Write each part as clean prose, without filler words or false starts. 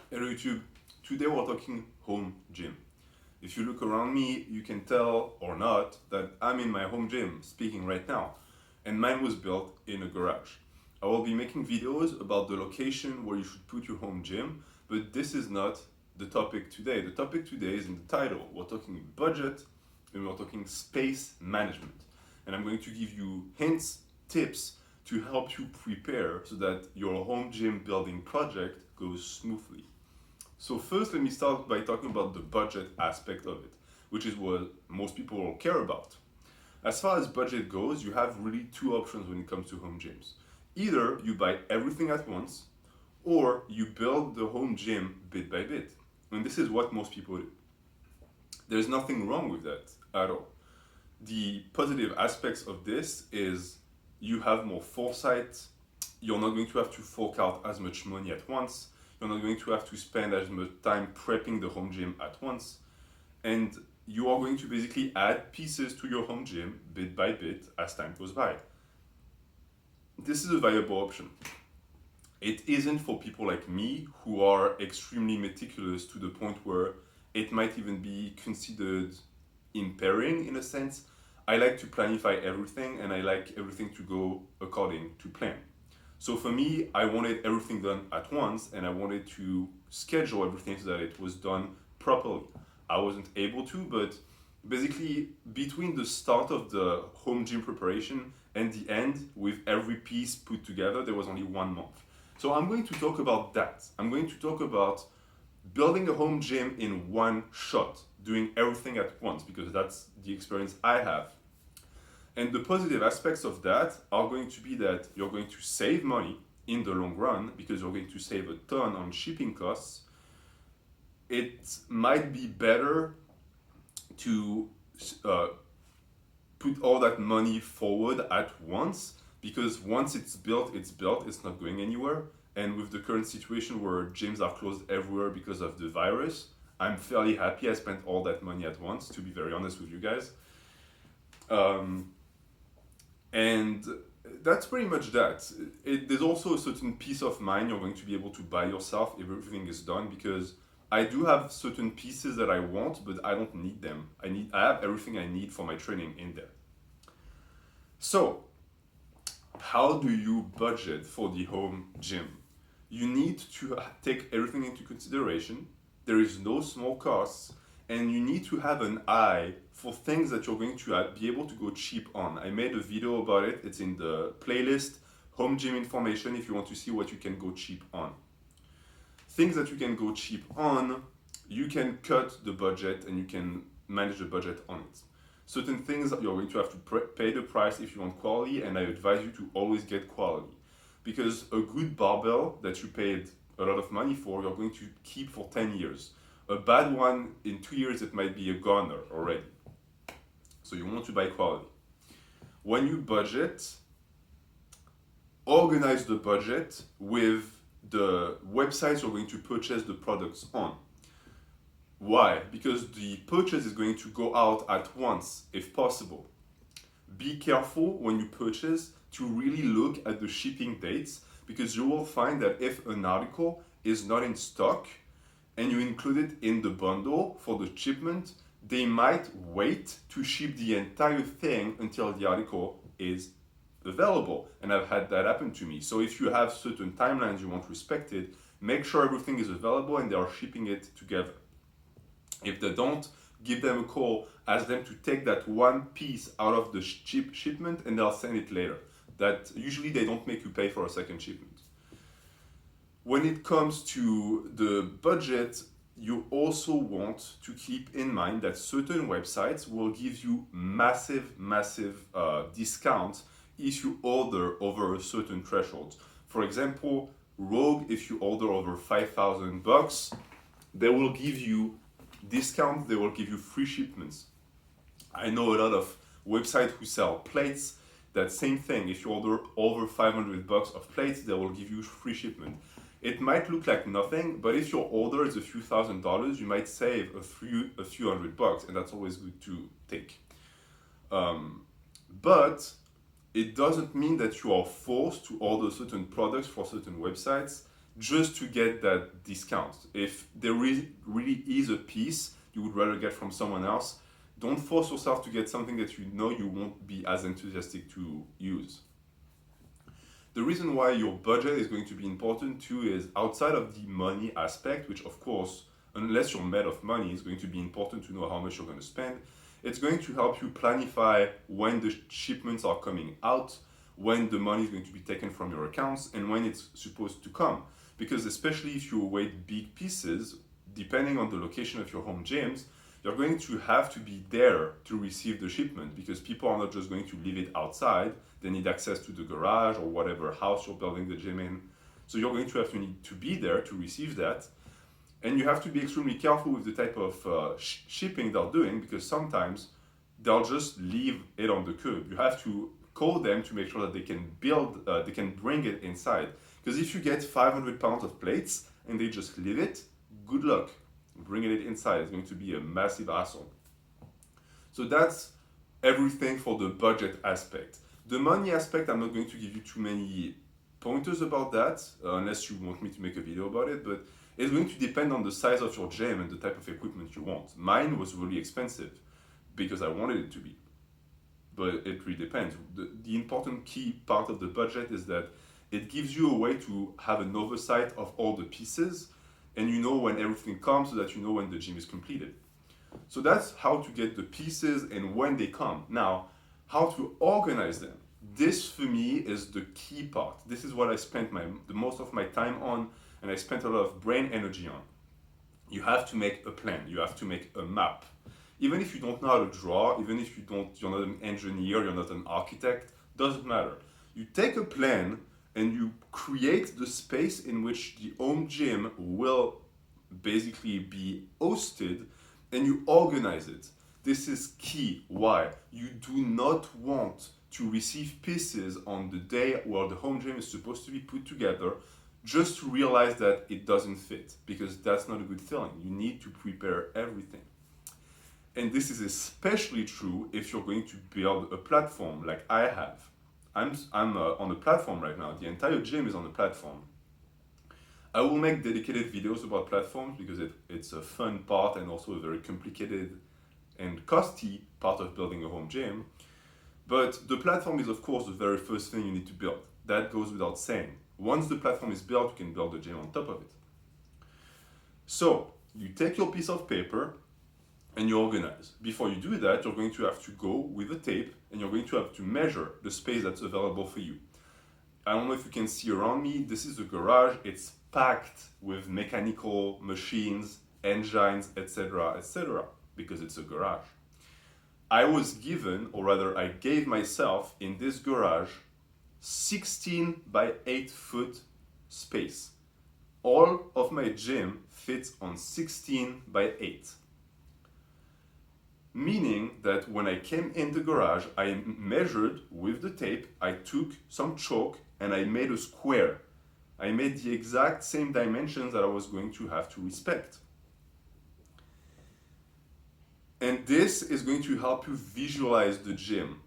Hello YouTube, today we're talking home gym. If you look around me, you can tell or not that I'm in my home gym speaking right now, and mine was built in a garage. I will be making videos about the location where you should put your home gym, but this is not the topic today. The topic today is in the title. We're talking budget and we're talking space management. And I'm going to give you hints, tips to help you prepare so that your home gym building project goes smoothly. So first, let me start by talking about the budget aspect of it, which is what most people care about. As far as budget goes, you have really two options when it comes to home gyms. Either you buy everything at once, or you build the home gym bit by bit. And this is what most people do. There's nothing wrong with that at all. The positive aspects of this is you have more foresight. You're not going to have to fork out as much money at once. You're not going to have to spend as much time prepping the home gym at once. And you are going to basically add pieces to your home gym bit by bit as time goes by. This is a viable option. It isn't for people like me who are extremely meticulous to the point where it might even be considered impairing in a sense. I like to planify everything and I like everything to go according to plan. So for me, I wanted everything done at once and I wanted to schedule everything so that it was done properly. I wasn't able to, but basically between the start of the home gym preparation and the end, with every piece put together, there was only 1 month. So I'm going to talk about that. I'm going to talk about building a home gym in one shot, doing everything at once, because that's the experience I have. And the positive aspects of that are going to be that you're going to save money in the long run because you're going to save a ton on shipping costs. It might be better to put all that money forward at once because once it's built, it's not going anywhere. And with the current situation where gyms are closed everywhere because of the virus, I'm fairly happy I spent all that money at once, to be very honest with you guys. And that's pretty much that. There's also a certain peace of mind you're going to be able to buy yourself if everything is done because I do have certain pieces that I want, but I don't need them. I have everything I need for my training in there. So, how do you budget for the home gym? You need to take everything into consideration. There is no small costs, and you need to have an eye for things that you're going to be able to go cheap on. I made a video about it. It's in the playlist Home Gym Information if you want to see what you can go cheap on. Things that you can go cheap on, you can cut the budget and you can manage the budget on it. Certain things you're going to have to pay the price if you want quality, and I advise you to always get quality. Because a good barbell that you paid a lot of money for, you're going to keep for 10 years. A bad one, in 2 years, it might be a goner already. So you want to buy quality. When you budget, organize the budget with the websites you're going to purchase the products on. Why? Because the purchase is going to go out at once, if possible. Be careful when you purchase to really look at the shipping dates because you will find that if an article is not in stock and you include it in the bundle for the shipment, they might wait to ship the entire thing until the article is available. And I've had that happen to me. So if you have certain timelines you want respected, make sure everything is available and they are shipping it together. If they don't, give them a call, ask them to take that one piece out of the shipment and they'll send it later. That usually they don't make you pay for a second shipment. When it comes to the budget, you also want to keep in mind that certain websites will give you massive discounts if you order over a certain threshold. For example, Rogue, if you order over $5,000, they will give you discounts, they will give you free shipments. I know a lot of websites who sell plates. That same thing, if you order over $500 of plates, they will give you free shipment. It might look like nothing, but if your order is a few $1,000s, you might save a few $100, and that's always good to take. But it doesn't mean that you are forced to order certain products for certain websites just to get that discount. If there really is a piece you would rather get from someone else, don't force yourself to get something that you know you won't be as enthusiastic to use. The reason why your budget is going to be important too is outside of the money aspect, which of course, unless you're made of money, is going to be important to know how much you're going to spend. It's going to help you planify when the shipments are coming out, when the money is going to be taken from your accounts, and when it's supposed to come. Because especially if you await big pieces, depending on the location of your home gyms, you're going to have to be there to receive the shipment, because people are not just going to leave it outside. They need access to the garage or whatever house you're building the gym in. So you're going to have to need to be there to receive that. And you have to be extremely careful with the type of shipping they're doing, because sometimes they'll just leave it on the curb. You have to call them to make sure that they can bring it inside. Because if you get 500 pounds of plates and they just leave it, good luck bringing it inside. It's going to be a massive hassle. So that's everything for the budget aspect. The money aspect, I'm not going to give you too many pointers about that, unless you want me to make a video about it, but it's going to depend on the size of your gym and the type of equipment you want. Mine was really expensive because I wanted it to be, but it really depends. The important key part of the budget is that it gives you a way to have an oversight of all the pieces, and you know when everything comes so that you know when the gym is completed. So that's how to get the pieces and when they come. Now, how to organize them. This for me is the key part. This is what I spent the most of my time on, and I spent a lot of brain energy on. You have to make a plan. You have to make a map. Even if you don't know how to draw, even if you're not an engineer, you're not an architect, doesn't matter. You take a plan and you create the space in which the home gym will basically be hosted, and you organize it. This is key. Why? You do not want to receive pieces on the day where the home gym is supposed to be put together just to realize that it doesn't fit, because that's not a good feeling. You need to prepare everything. And this is especially true if you're going to build a platform like I have. I'm on a platform right now. The entire gym is on a platform. I will make dedicated videos about platforms because it's a fun part and also a very complicated and costly part of building a home gym. But the platform is, of course, the very first thing you need to build. That goes without saying. Once the platform is built, you can build a gym on top of it. So you take your piece of paper and you organize. Before you do that, you're going to have to go with a tape and you're going to have to measure the space that's available for you. I don't know if you can see around me, this is a garage. It's packed with mechanical machines, engines, etc., because it's a garage. I was given, or rather I gave myself in this garage 16 by 8 foot space. All of my gym fits on 16 by 8. Meaning that when I came in the garage, I measured with the tape, I took some chalk and I made a square. I made the exact same dimensions that I was going to have to respect. And this is going to help you visualize the gym.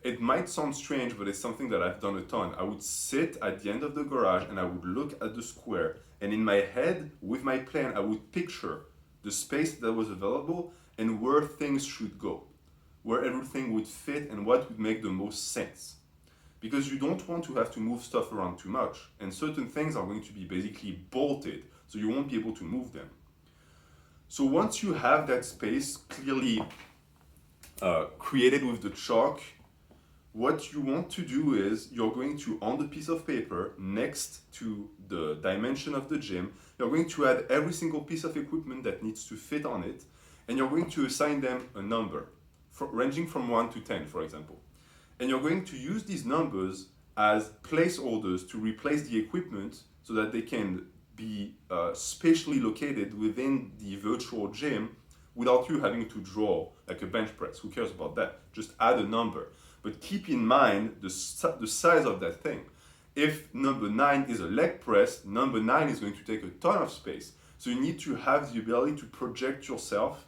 It might sound strange, but it's something that I've done a ton. I would sit at the end of the garage and I would look at the square. And in my head, with my plan, I would picture the space that was available and where things should go, where everything would fit and what would make the most sense. Because you don't want to have to move stuff around too much, and certain things are going to be basically bolted, so you won't be able to move them. So once you have that space clearly created with the chalk, what you want to do is you're going to, on the piece of paper next to the dimension of the gym, you're going to add every single piece of equipment that needs to fit on it, and you're going to assign them a number, ranging from 1 to 10, for example. And you're going to use these numbers as placeholders to replace the equipment so that they can be spatially located within the virtual gym without you having to draw like a bench press. Who cares about that? Just add a number. But keep in mind the size of that thing. If number 9 is a leg press, number 9 is going to take a ton of space. So you need to have the ability to project yourself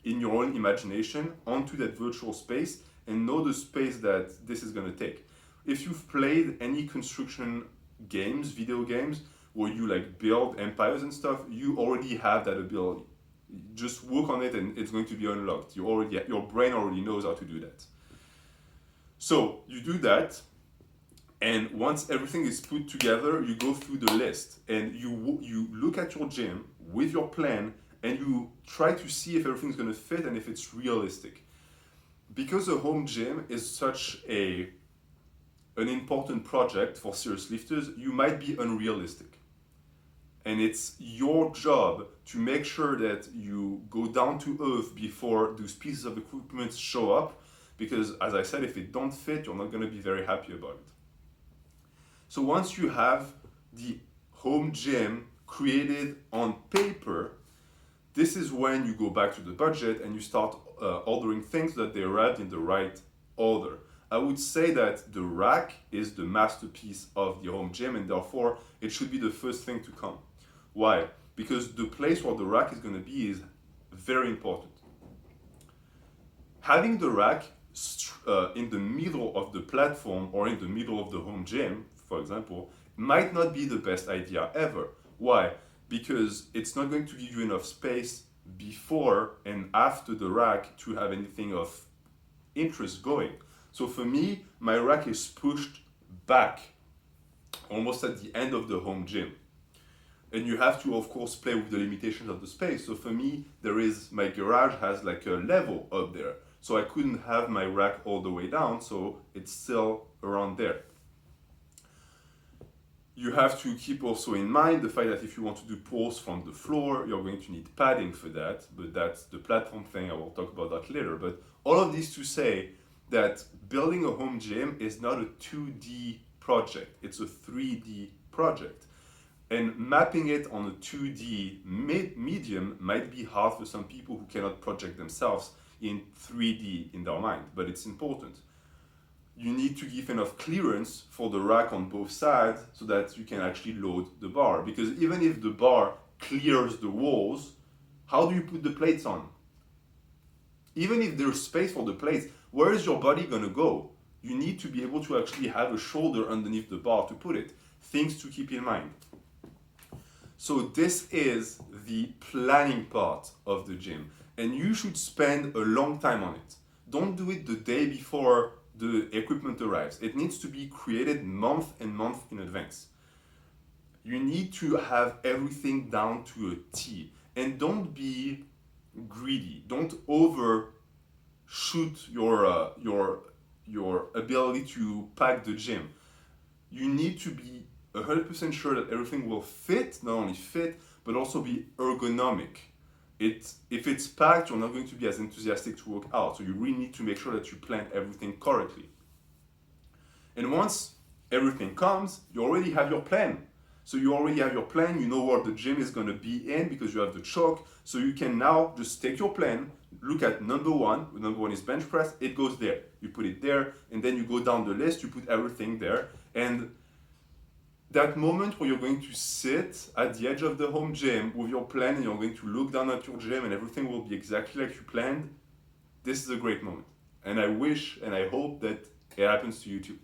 in your own imagination onto that virtual space and know the space that this is going to take. If you've played any construction games, video games, where you like build empires and stuff, you already have that ability. Just work on it and it's going to be unlocked. Your brain already knows how to do that. So you do that, and once everything is put together, you go through the list and you look at your gym with your plan and you try to see if everything's going to fit and if it's realistic. Because a home gym is such an important project for serious lifters, you might be unrealistic. And it's your job to make sure that you go down to earth before those pieces of equipment show up, because as I said, if it don't fit, you're not going to be very happy about it. So once you have the home gym created on paper, this is when you go back to the budget and you start ordering things that they arrived in the right order. I would say that the rack is the masterpiece of the home gym, and therefore it should be the first thing to come. Why? Because the place where the rack is going to be is very important. Having the rack in the middle of the platform or in the middle of the home gym, for example, might not be the best idea ever. Why? Because it's not going to give you enough space before and after the rack to have anything of interest going. So for me, my rack is pushed back almost at the end of the home gym. And you have to, of course, play with the limitations of the space. So for me, my garage has like a level up there. So I couldn't have my rack all the way down, so it's still around there. You have to keep also in mind the fact that if you want to do pulls from the floor, you're going to need padding for that, but that's the platform thing. I will talk about that later. But all of this to say that building a home gym is not a 2D project, it's a 3D project. And mapping it on a 2D medium might be hard for some people who cannot project themselves in 3D in their mind, but it's important. You need to give enough clearance for the rack on both sides so that you can actually load the bar. Because even if the bar clears the walls, how do you put the plates on? Even if there's space for the plates, where is your body gonna go? You need to be able to actually have a shoulder underneath the bar to put it. Things to keep in mind. So this is the planning part of the gym, and you should spend a long time on it. Don't do it the day before the equipment arrives. It needs to be created month and month in advance. You need to have everything down to a T, and don't be greedy. Don't overshoot your ability to pack the gym. You need to be 100% sure that everything will fit, not only fit, but also be ergonomic. If it's packed, you're not going to be as enthusiastic to work out. So you really need to make sure that you plan everything correctly. And once everything comes, you already have your plan. So you already have your plan, you know where the gym is going to be in because you have the chalk. So you can now just take your plan, look at number one. Number one is bench press, it goes there. You put it there, and then you go down the list, you put everything there. And that moment where you're going to sit at the edge of the home gym with your plan and you're going to look down at your gym and everything will be exactly like you planned, this is a great moment. And I wish and I hope that it happens to you too.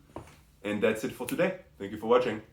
And that's it for today. Thank you for watching.